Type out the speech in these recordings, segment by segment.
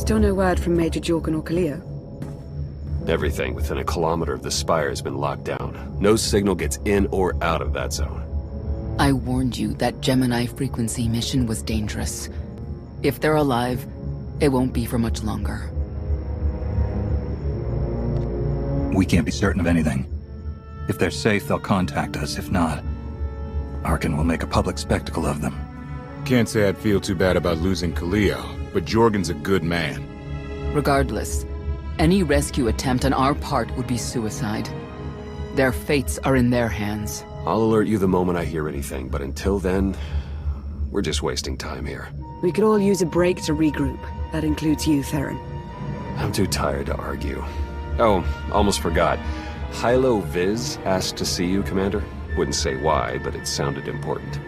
Still no word from Major Jorgen or Kaliyo? Everything within a kilometer of the spire has been locked down. No signal gets in or out of that zone. I warned you that Gemini frequency mission was dangerous. If they're alive, it won't be for much longer. We can't be certain of anything. If they're safe, they'll contact us. If not, Arkin will make a public spectacle of them. Can't say I'd feel too bad about losing Kaliyo, but Jorgen's a good man. Regardless, any rescue attempt on our part would be suicide. Their fates are in their hands. I'll alert you the moment I hear anything, but until then, we're just wasting time here. We could all use a break to regroup. That includes you, Theron. I'm too tired to argue. Oh, almost forgot. Hylo Visz asked to see you, Commander. Wouldn't say why, but it sounded important.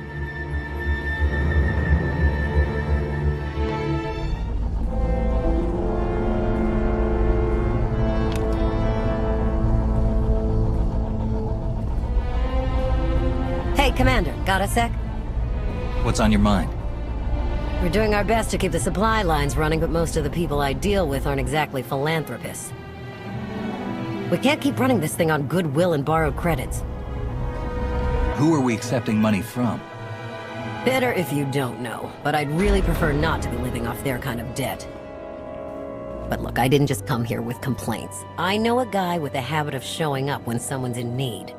Hey, Commander, got a sec? What's on your mind? We're doing our best to keep the supply lines running, but most of the people I deal with aren't exactly philanthropists. We can't keep running this thing on goodwill and borrowed credits. Who are we accepting money from? Better if you don't know, but I'd really prefer not to be living off their kind of debt. But look, I didn't just come here with complaints. I know a guy with a habit of showing up when someone's in need.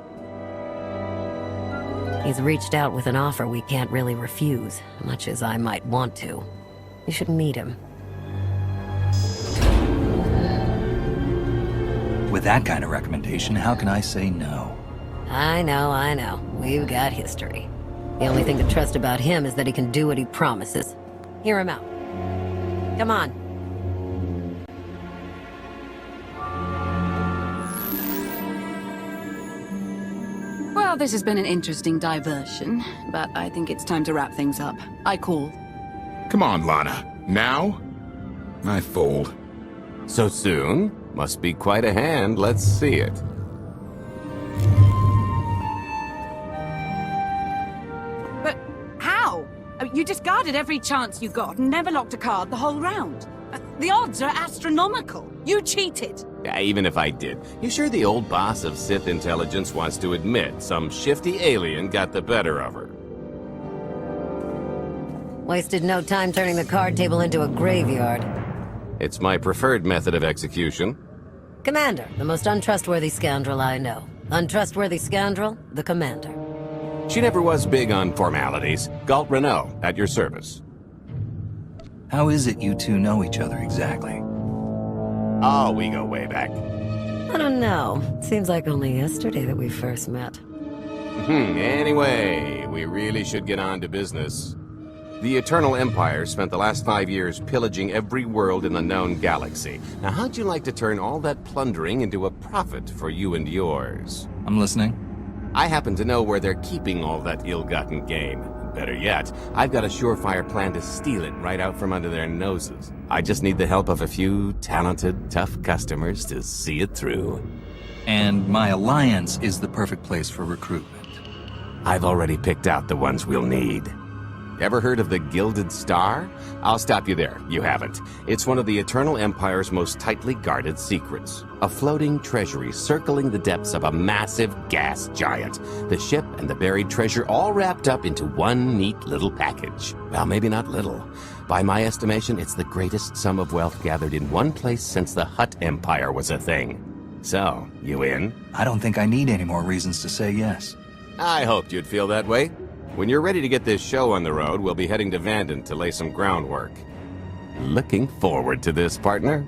He's reached out with an offer we can't really refuse, much as I might want to. You should meet him. With that kind of recommendation, how can I say no? I know. We've got history. The only thing to trust about him is that he can do what he promises. Hear him out. Come on. Well, this has been an interesting diversion, but I think it's time to wrap things up. I call. Come on, Lana. Now? I fold. So soon? Must be quite a hand. Let's see it. But how? You discarded every chance you got and never locked a card the whole round. The odds are astronomical. You cheated. Yeah, even if I did. You sure the old boss of Sith intelligence wants to admit some shifty alien got the better of her? Wasted no time turning the card table into a graveyard. It's my preferred method of execution. Commander, the most untrustworthy scoundrel I know. Untrustworthy scoundrel, the Commander. She never was big on formalities. Galt Renault, at your service. How is it you two know each other exactly? Oh, we go way back. I don't know. Seems like only yesterday that we first met. Anyway, we really should get on to business. The Eternal Empire spent the last 5 years pillaging every world in the known galaxy. Now, how'd you like to turn all that plundering into a profit for you and yours? I'm listening. I happen to know where they're keeping all that ill-gotten gain. Better yet, I've got a surefire plan to steal it right out from under their noses. I just need the help of a few talented, tough customers to see it through. And my alliance is the perfect place for recruitment. I've already picked out the ones we'll need. Ever heard of the Gilded Star? I'll stop you there. You haven't. It's one of the Eternal Empire's most tightly guarded secrets. A floating treasury circling the depths of a massive gas giant. The ship and the buried treasure all wrapped up into one neat little package. Well, maybe not little. By my estimation, it's the greatest sum of wealth gathered in one place since the Hutt Empire was a thing. So, you in? I don't think I need any more reasons to say yes. I hoped you'd feel that way. When you're ready to get this show on the road, we'll be heading to Vanden to lay some groundwork. Looking forward to this, partner.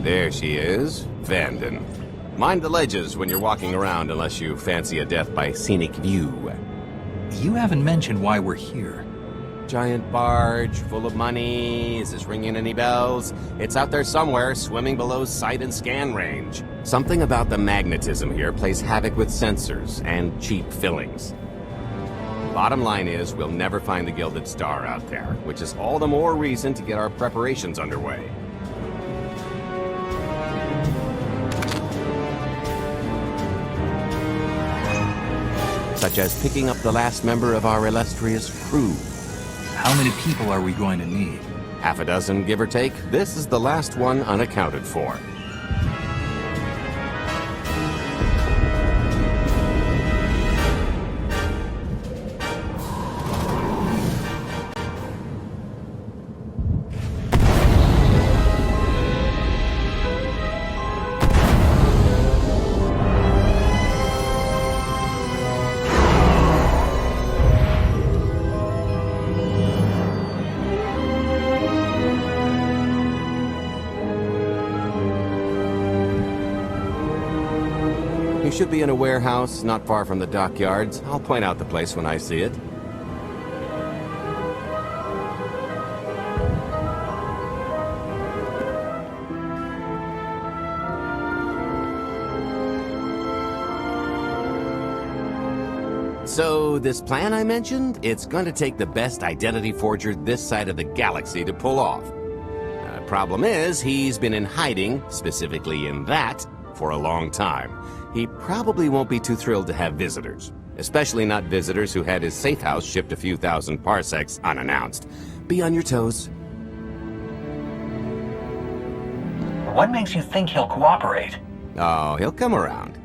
There she is, Vanden. Mind the ledges when you're walking around unless you fancy a death by scenic view. you haven't mentioned why we're here. Giant barge, full of money. Is this ringing any bells? It's out there somewhere, swimming below sight and scan range. Something about the magnetism here plays havoc with sensors and cheap fillings. Bottom line is, we'll never find the Gilded Star out there, which is all the more reason to get our preparations underway. Such as picking up the last member of our illustrious crew. How many people are we going to need? Half a dozen, give or take. This is the last one unaccounted for. You should be in a warehouse not far from the dockyards. I'll point out the place when I see it. So, this plan I mentioned, it's going to take the best identity forger this side of the galaxy to pull off. Problem is, he's been in hiding, specifically in that, for a long time. He probably won't be too thrilled to have visitors, especially not visitors who had his safe house shipped a few thousand parsecs unannounced. Be on your toes. What makes you think he'll cooperate? Oh, he'll come around.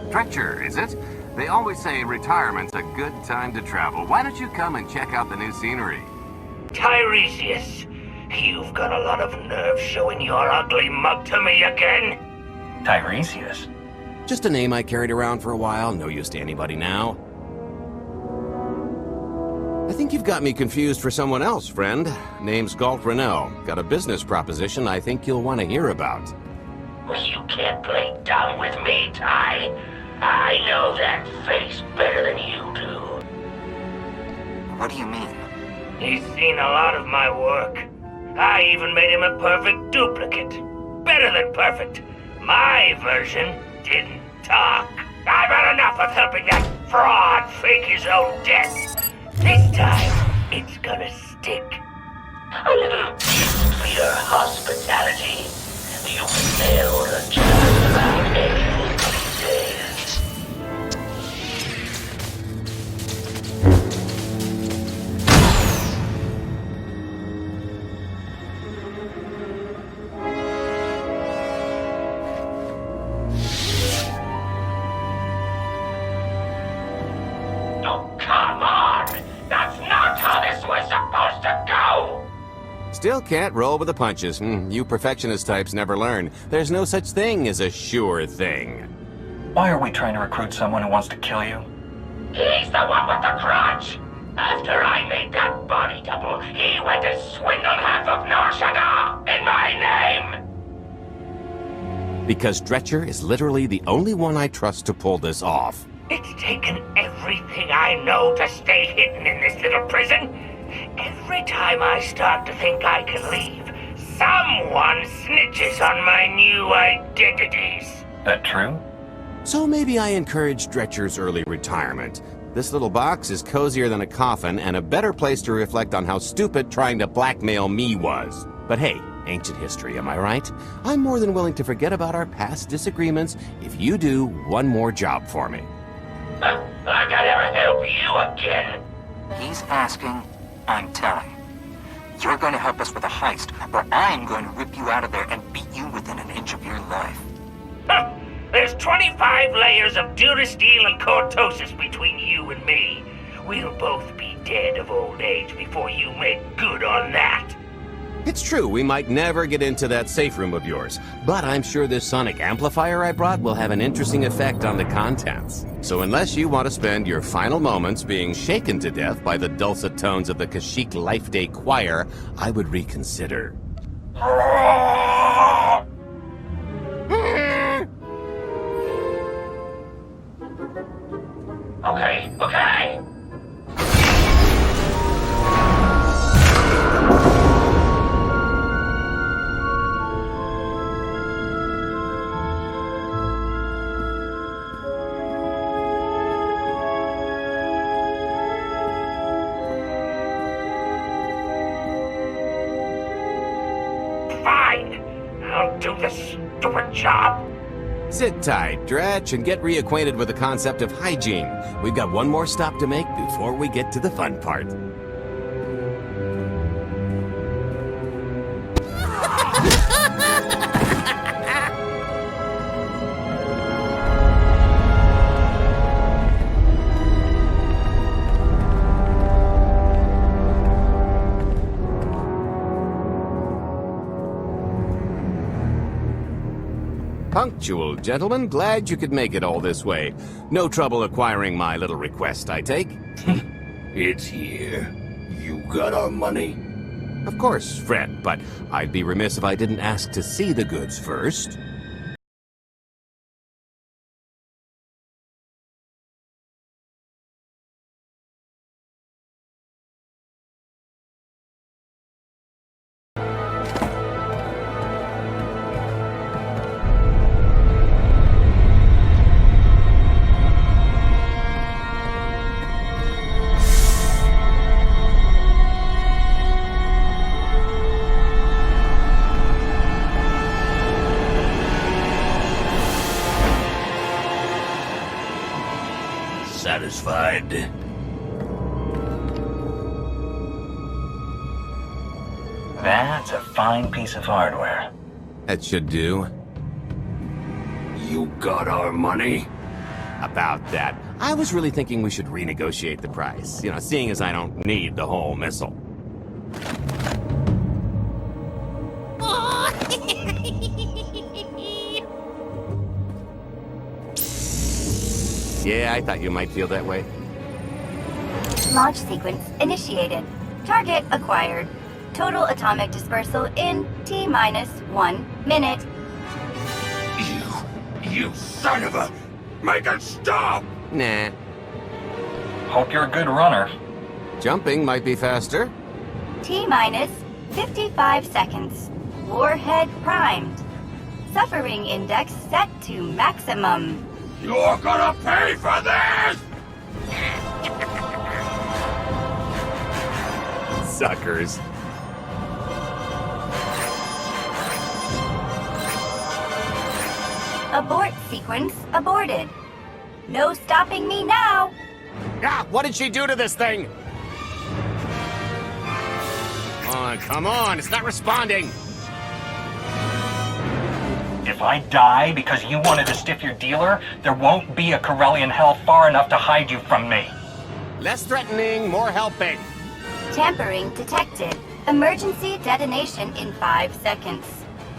Stretcher, is it? They always say retirement's a good time to travel. Why don't you come and check out the new scenery? Tiresias, you've got a lot of nerve showing your ugly mug to me again. Tiresias? Just a name I carried around for a while, no use to anybody now. I think you've got me confused for someone else, friend. Name's Galt Renault. Got a business proposition I think you'll want to hear about. You can't play dumb with me, Ty. I know that face better than you do. What do you mean? He's seen a lot of my work. I even made him a perfect duplicate. Better than perfect. My version didn't talk. I've had enough of helping that fraud fake his own death. This time, it's gonna stick. A little gift for your hospitality. You failed a child around any these days. Oh, come on! That's not how this was supposed to go! Still can't roll with the punches. You perfectionist types never learn. There's no such thing as a sure thing. Why are we trying to recruit someone who wants to kill you? He's the one with the crutch. After I made that body double, he went to swindle half of Nar Shaddaa in my name. Because Stretcher is literally the only one I trust to pull this off. It's taken everything I know to stay hidden in this little prison. Every time I start to think I can leave, someone snitches on my new identities. That true? So maybe I encourage Stretcher's early retirement. This little box is cozier than a coffin and a better place to reflect on how stupid trying to blackmail me was. But hey, ancient history, am I right? I'm more than willing to forget about our past disagreements if you do one more job for me. I gotta help you again. He's asking, I'm telling. You're going to help us with a heist, or I'm going to rip you out of there and beat you within an inch of your life. Huh. There's 25 layers of durasteel and cortosis between you and me. We'll both be dead of old age before you make good on that. It's true, we might never get into that safe room of yours, but I'm sure this sonic amplifier I brought will have an interesting effect on the contents. So unless you want to spend your final moments being shaken to death by the dulcet tones of the Kashyyyk Life Day Choir, I would reconsider. Okay. Fine. I'll do this stupid job. Sit tight, Dretch, and get reacquainted with the concept of hygiene. We've got one more stop to make before we get to the fun part. Punctual, gentlemen. Glad you could make it all this way. No trouble acquiring my little request, I take? It's here. You got our money? Of course, friend, but I'd be remiss if I didn't ask to see the goods first. Satisfied? That's a fine piece of hardware. That should do. You got our money? About that. I was really thinking we should renegotiate the price. You know, seeing as I don't need the whole missile. Yeah, I thought you might feel that way. Launch sequence initiated. Target acquired. Total atomic dispersal in T-1 minute. You son of a... Make it stop! Nah. Hope you're a good runner. Jumping might be faster. T-55 seconds. Warhead primed. Suffering index set to maximum. You're gonna pay for this! Suckers. Abort sequence aborted. No stopping me now. Ah, what did she do to this thing? Come on, it's not responding. If I die because you wanted to stiff your dealer, there won't be a Corellian hell far enough to hide you from me. Less threatening, more helping. Tampering detected. Emergency detonation in 5 seconds.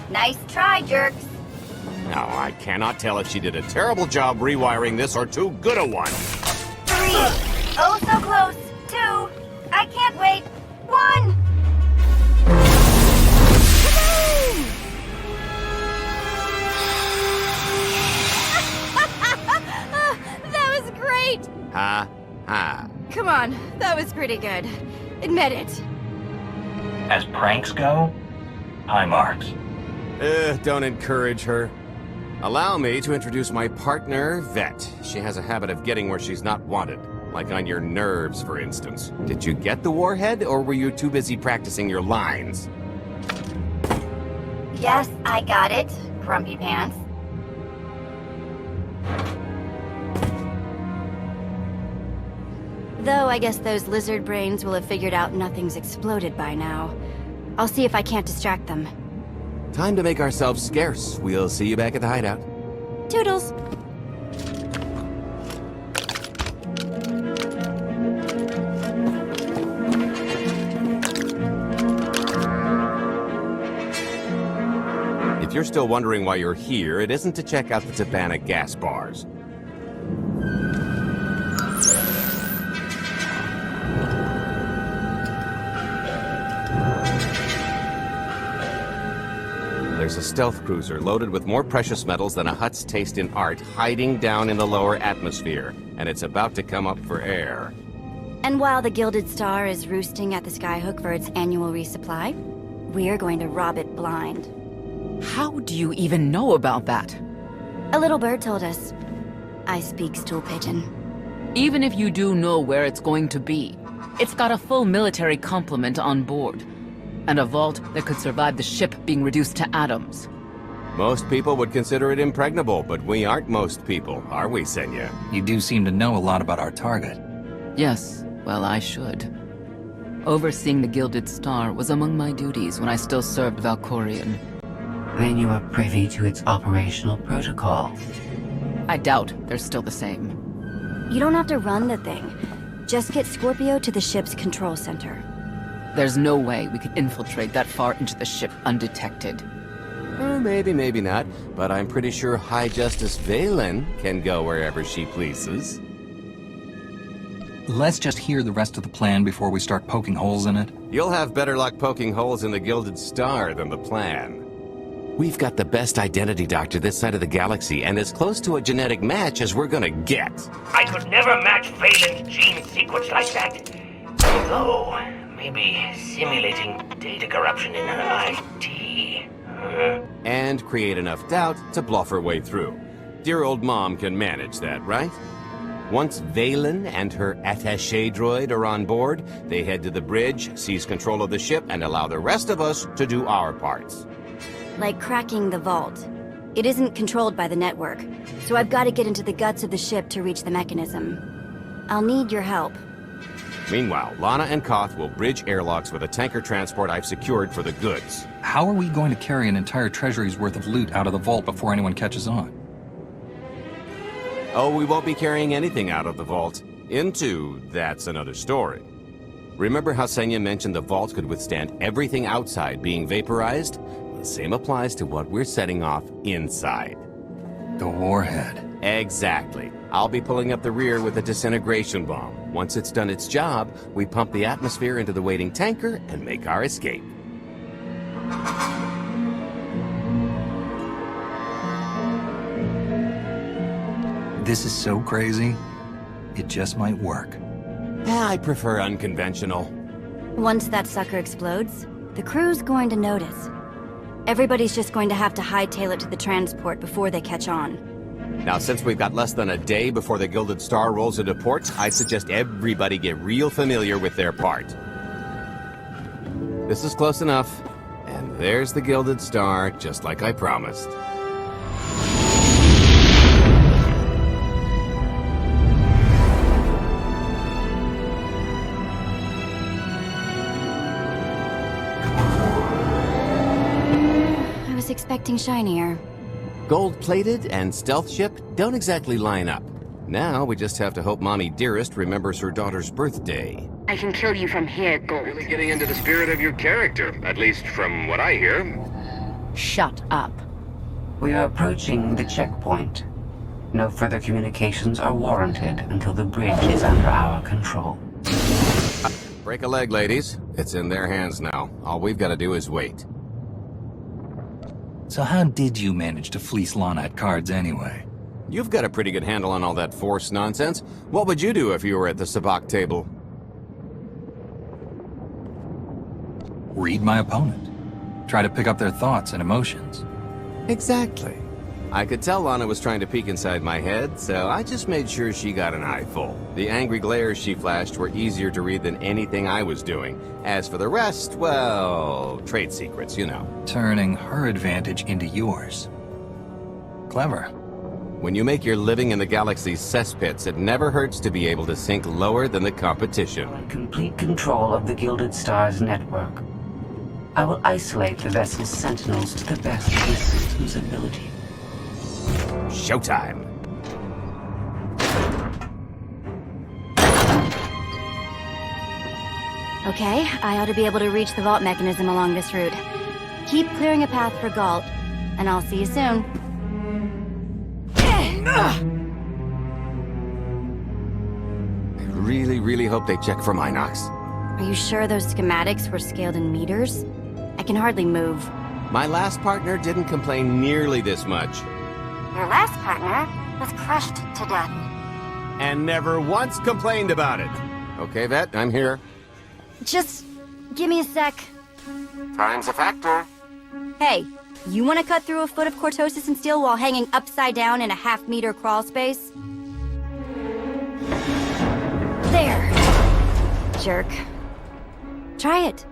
Nice try, jerks. Now, I cannot tell if she did a terrible job rewiring this or too good a one. 3. Oh, so close. 2. I can't wait. 1. That was great! Ha, ha. Come on, that was pretty good. Admit it. As pranks go, high marks. Don't encourage her. Allow me to introduce my partner, Vet. She has a habit of getting where she's not wanted. Like on your nerves, for instance. Did you get the warhead, or were you too busy practicing your lines? Yes, I got it, Grumpy Pants. Though I guess those lizard brains will have figured out nothing's exploded by now. I'll see if I can't distract them. Time to make ourselves scarce. We'll see you back at the hideout. Toodles! If you're still wondering why you're here, it isn't to check out the Tabana gas bars. There's a stealth cruiser loaded with more precious metals than a Hutt's taste in art hiding down in the lower atmosphere, and it's about to come up for air. And while the Gilded Star is roosting at the Skyhook for its annual resupply, we're going to rob it blind. How do you even know about that? A little bird told us. I speak stool pigeon. Even if you do know where it's going to be, it's got a full military complement on board. And a vault that could survive the ship being reduced to atoms. Most people would consider it impregnable, but we aren't most people, are we, Senya? You do seem to know a lot about our target. Yes, well, I should. Overseeing the Gilded Star was among my duties when I still served Valkorion. Then you are privy to its operational protocol. I doubt they're still the same. You don't have to run the thing. Just get Scorpio to the ship's control center. There's no way we could infiltrate that far into the ship undetected. Maybe, maybe not, but I'm pretty sure High Justice Valen can go wherever she pleases. Let's just hear the rest of the plan before we start poking holes in it. You'll have better luck poking holes in the Gilded Star than the plan. We've got the best identity doctor this side of the galaxy, and as close to a genetic match as we're gonna get. I could never match Valen's gene sequence like that. Although, maybe simulating data corruption in her IT. And create enough doubt to bluff her way through. Dear old mom can manage that, right? Once Valen and her attaché droid are on board, they head to the bridge, seize control of the ship, and allow the rest of us to do our parts. Like cracking the vault. It isn't controlled by the network, so I've got to get into the guts of the ship to reach the mechanism. I'll need your help. Meanwhile, Lana and Koth will bridge airlocks with a tanker transport I've secured for the goods. How are we going to carry an entire treasury's worth of loot out of the vault before anyone catches on? Oh, we won't be carrying anything out of the vault. Into, that's another story. Remember how Senya mentioned the vault could withstand everything outside being vaporized? The same applies to what we're setting off inside. The warhead. Exactly. I'll be pulling up the rear with a disintegration bomb. Once it's done its job, we pump the atmosphere into the waiting tanker and make our escape. This is so crazy, it just might work. I prefer unconventional. Once that sucker explodes, the crew's going to notice. Everybody's just going to have to hightail it to the transport before they catch on. Now, since we've got less than a day before the Gilded Star rolls into port, I suggest everybody get real familiar with their part. This is close enough. And there's the Gilded Star, just like I promised. I was expecting shinier. Gold-plated and stealth ship don't exactly line up. Now we just have to hope Mommy Dearest remembers her daughter's birthday. I can kill you from here, Gold. Really getting into the spirit of your character, at least from what I hear. Shut up. We are approaching the checkpoint. No further communications are warranted until the bridge is under our control. Break a leg, ladies. It's in their hands now. All we've got to do is wait. So how did you manage to fleece Lana at cards anyway? You've got a pretty good handle on all that Force nonsense. What would you do if you were at the sabacc table? Read my opponent. Try to pick up their thoughts and emotions. Exactly. I could tell Lana was trying to peek inside my head, so I just made sure she got an eyeful. The angry glares she flashed were easier to read than anything I was doing. As for the rest, well, trade secrets, you know. Turning her advantage into yours. Clever. When you make your living in the galaxy's cesspits, it never hurts to be able to sink lower than the competition. Complete control of the Gilded Stars network. I will isolate the vessel's sentinels to the best of the system's ability. Showtime! Okay, I ought to be able to reach the vault mechanism along this route. Keep clearing a path for Galt, and I'll see you soon. I really hope they check for Minox. Are you sure those schematics were scaled in meters? I can hardly move. My last partner didn't complain nearly this much. Your last partner was crushed to death. And never once complained about it. Okay, Vet, I'm here. Just give me a sec. Time's a factor. Hey, you want to cut through a foot of cortosis and steel while hanging upside down in a half-meter crawl space? There. Jerk. Try it.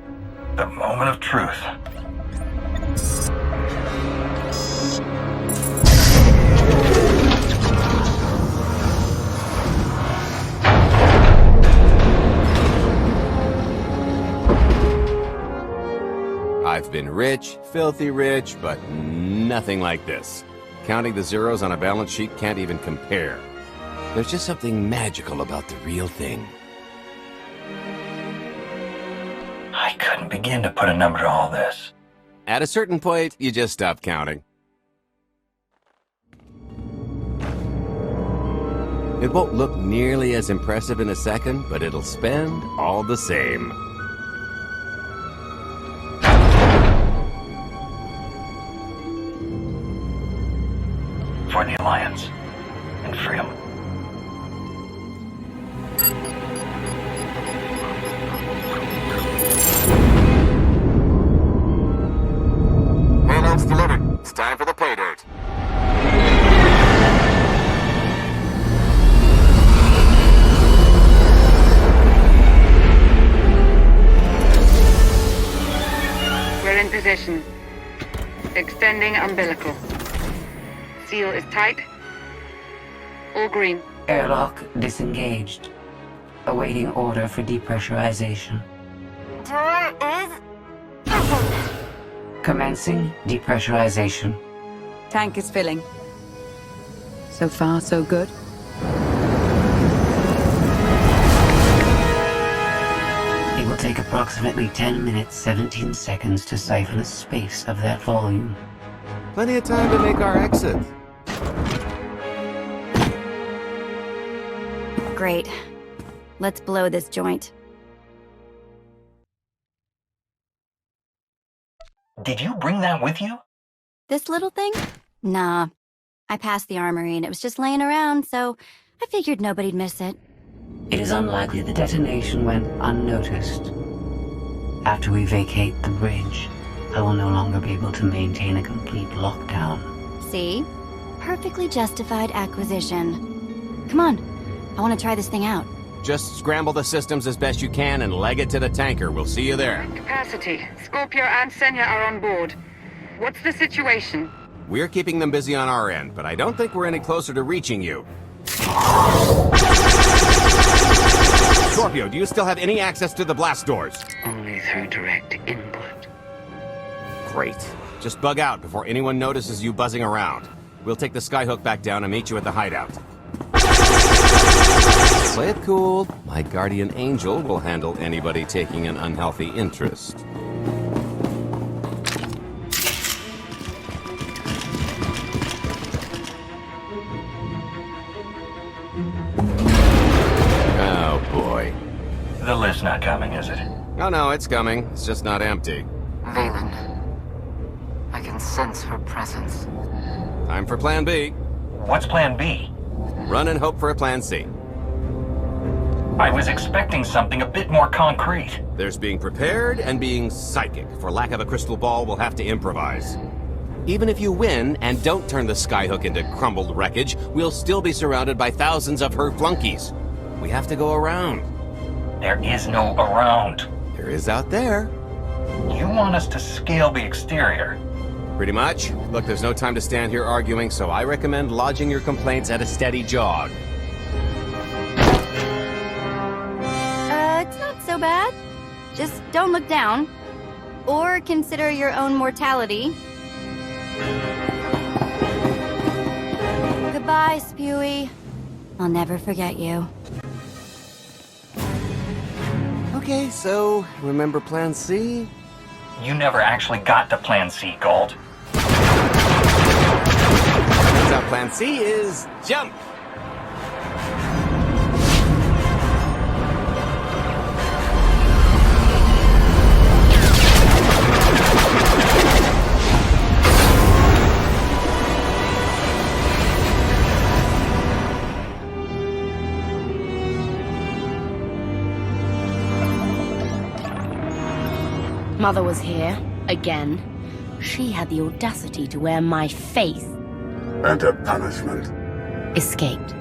The moment of truth. I've been rich, filthy rich, but nothing like this. Counting the zeros on a balance sheet can't even compare. There's just something magical about the real thing. I couldn't begin to put a number to all this. At a certain point, you just stop counting. It won't look nearly as impressive in a second, but it'll spend all the same. For the Alliance and freedom. Payload's delivered. It's time for the pay dirt. We're in position. Extending umbilical. Seal is tight. All green. Airlock disengaged. Awaiting order for depressurization. Door is Commencing depressurization. Tank is filling. So far, so good. It will take approximately 10 minutes, 17 seconds to siphon a space of that volume. Plenty of time to make our exit. great. Let's blow this joint. Did you bring that with you? This little thing? Nah. I passed the armory and it was just laying around, so I figured nobody'd miss it. It is unlikely the detonation went unnoticed. After we vacate the bridge, I will no longer be able to maintain a complete lockdown. See? Perfectly justified acquisition. Come on. I want to try this thing out. Just scramble the systems as best you can and leg it to the tanker. We'll see you there. Capacity. Scorpio and Senya are on board. What's the situation? We're keeping them busy on our end, but I don't think we're any closer to reaching you. Scorpio, do you still have any access to the blast doors? Only through direct input. Great. Just bug out before anyone notices you buzzing around. We'll take the skyhook back down and meet you at the hideout. Play it cool. My guardian angel will handle anybody taking an unhealthy interest. Oh, boy. The lift's not coming, is it? Oh, no, it's coming. It's just not empty. Valen. I can sense her presence. Time for Plan B. What's Plan B? Run and hope for a Plan C. I was expecting something a bit more concrete. There's being prepared and being psychic. For lack of a crystal ball, we'll have to improvise. Even if you win and don't turn the skyhook into crumbled wreckage, we'll still be surrounded by thousands of her flunkies. We have to go around. There is no around. There is out there. You want us to scale the exterior? Pretty much. Look, there's no time to stand here arguing, so I recommend lodging your complaints at a steady jog. It's not so bad. Just don't look down. Or consider your own mortality. Goodbye, Spewy. I'll never forget you. Okay, so, remember Plan C? You never actually got to Plan C, Gold. Turns out Plan C is jump! Mother was here, again. She had the audacity to wear my face. And her punishment? Escaped.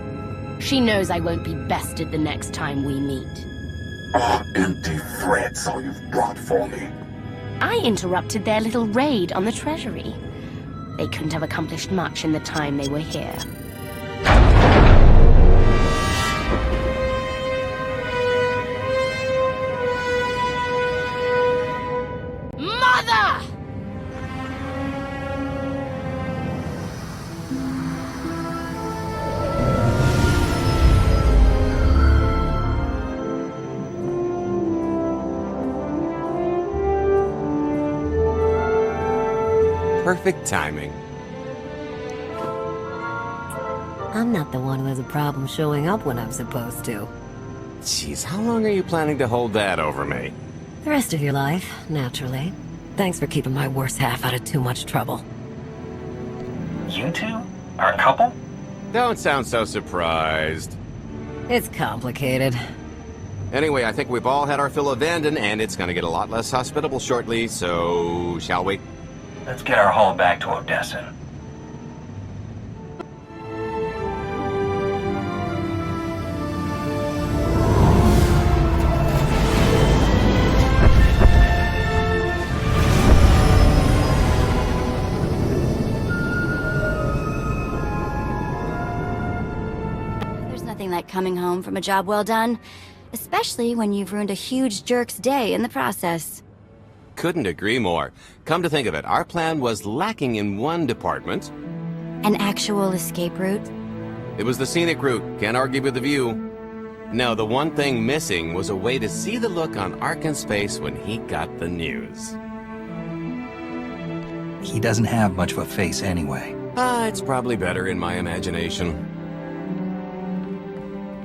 She knows I won't be bested the next time we meet. Empty threats all you've brought for me. I interrupted their little raid on the treasury. They couldn't have accomplished much in the time they were here. Mother! Perfect timing. I'm not the one who has a problem showing up when I'm supposed to. Jeez, how long are you planning to hold that over me? The rest of your life, naturally. Thanks for keeping my worse half out of too much trouble. You two? Are a couple? Don't sound so surprised. It's complicated. Anyway, I think we've all had our fill of Vanden, and it's gonna get a lot less hospitable shortly, so... shall we? Let's get our haul back to Odessa. There's nothing like coming home from a job well done, especially when you've ruined a huge jerk's day in the process. Couldn't agree more. Come to think of it, our plan was lacking in one department. An actual escape route? It was the scenic route, can't argue with the view. No, the one thing missing was a way to see the look on Arkin's face when he got the news. He doesn't have much of a face anyway. It's probably better in my imagination.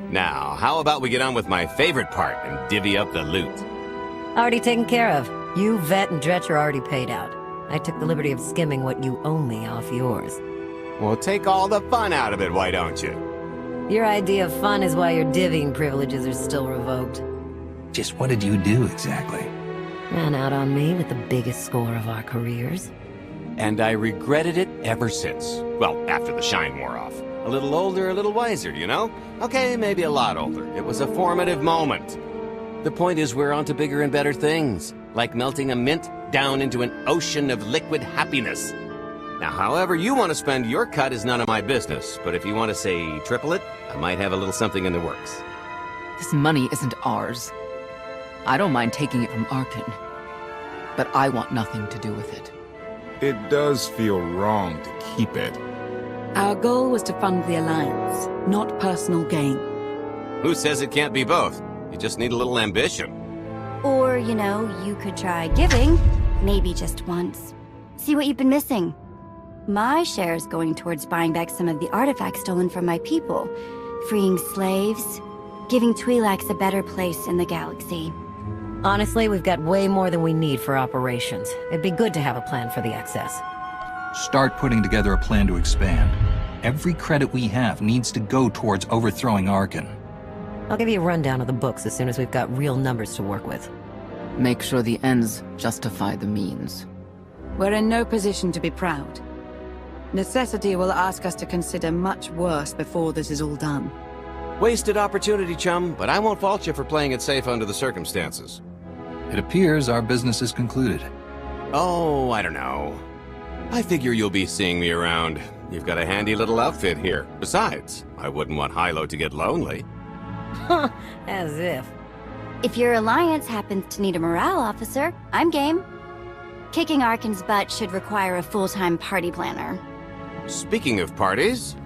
Now, how about we get on with my favorite part and divvy up the loot? Already taken care of. You, Vet, and Dretch are already paid out. I took the liberty of skimming what you owe me off yours. Well, take all the fun out of it, why don't you? Your idea of fun is why your divvying privileges are still revoked. Just what did you do exactly? Ran out on me with the biggest score of our careers. And I regretted it ever since. Well, after the shine wore off. A little older, a little wiser, you know? Okay, maybe a lot older. It was a formative moment. The point is we're on to bigger and better things. Like melting a mint down into an ocean of liquid happiness. Now, however you want to spend your cut is none of my business, but if you want to, say, triple it, I might have a little something in the works. This money isn't ours. I don't mind taking it from Arkin, but I want nothing to do with it. It does feel wrong to keep it. Our goal was to fund the Alliance, not personal gain. Who says it can't be both? You just need a little ambition. Or, you know, you could try giving, maybe just once. See what you've been missing. My share is going towards buying back some of the artifacts stolen from my people, freeing slaves, giving Twi'leks a better place in the galaxy. Honestly, we've got way more than we need for operations. It'd be good to have a plan for the excess. Start putting together a plan to expand. Every credit we have needs to go towards overthrowing Arkin. I'll give you a rundown of the books as soon as we've got real numbers to work with. Make sure the ends justify the means. We're in no position to be proud. Necessity will ask us to consider much worse before this is all done. Wasted opportunity, chum, but I won't fault you for playing it safe under the circumstances. It appears our business is concluded. Oh, I don't know. I figure you'll be seeing me around. You've got a handy little outfit here. Besides, I wouldn't want Hylo to get lonely. Huh, as if. If your alliance happens to need a morale officer, I'm game. Kicking Arkan's butt should require a full-time party planner. Speaking of parties...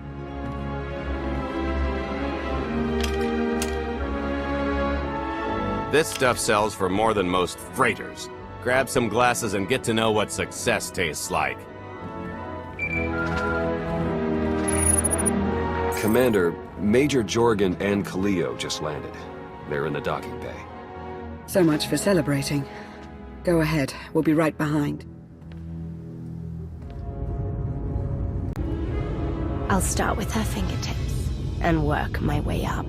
This stuff sells for more than most freighters. Grab some glasses and get to know what success tastes like. Commander, Major Jorgen and Kaliyo just landed. They're in the docking bay. So much for celebrating. Go ahead, we'll be right behind. I'll start with her fingertips and work my way up.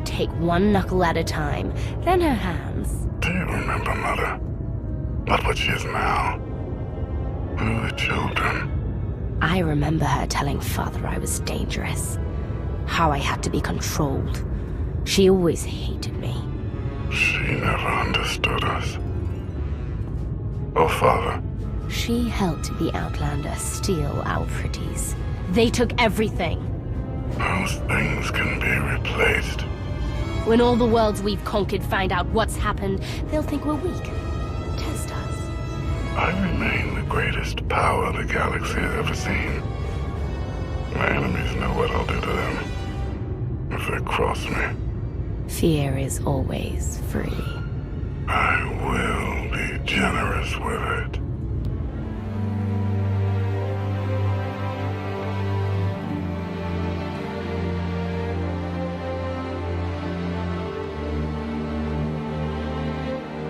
Take one knuckle at a time, then her hands. Do you remember, Mother? Not what she is now. We were children. I remember her telling Father I was dangerous. How I had to be controlled. She always hated me. She never understood us. Oh, Father. She helped the Outlander steal our pretties. They took everything. Those things can be replaced. When all the worlds we've conquered find out what's happened, they'll think we're weak. Test us. I remain the greatest power the galaxy has ever seen. My enemies know what I'll do to them if they cross me. Fear is always free. I will be generous with it.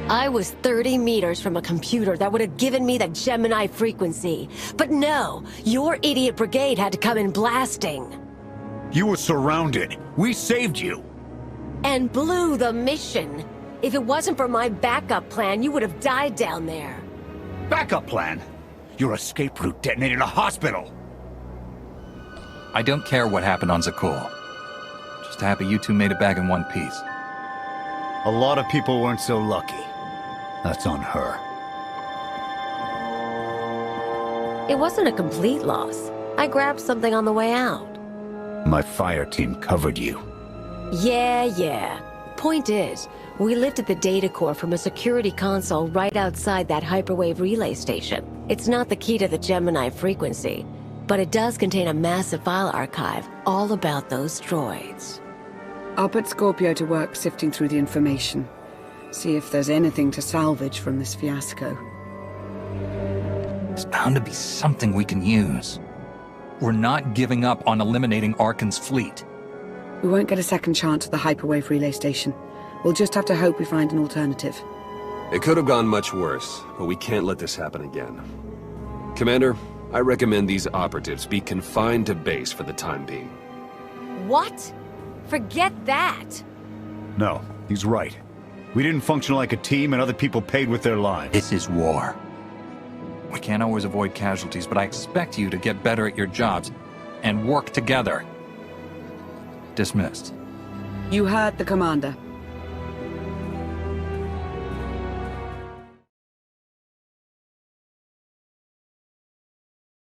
I was 30 meters from a computer that would have given me the Gemini frequency. But no, your idiot brigade had to come in blasting. You were surrounded. We saved you. And blew the mission. If it wasn't for my backup plan, you would have died down there. Backup plan? Your escape route detonated a hospital. I don't care what happened on Zakul. Just happy you two made it back in one piece. A lot of people weren't so lucky. That's on her. It wasn't a complete loss. I grabbed something on the way out. My fire team covered you. Yeah. Point is, we lifted the data core from a security console right outside that hyperwave relay station. It's not the key to the Gemini frequency, but it does contain a massive file archive all about those droids. I'll put Scorpio to work sifting through the information. See if there's anything to salvage from this fiasco. There's bound to be something we can use. We're not giving up on eliminating Arkan's fleet. We won't get a second chance at the hyperwave relay station. We'll just have to hope we find an alternative. It could have gone much worse, but we can't let this happen again. Commander, I recommend these operatives be confined to base for the time being. What? Forget that! No, he's right. We didn't function like a team and other people paid with their lives. This is war. We can't always avoid casualties, but I expect you to get better at your jobs and work together. Dismissed. You heard the commander.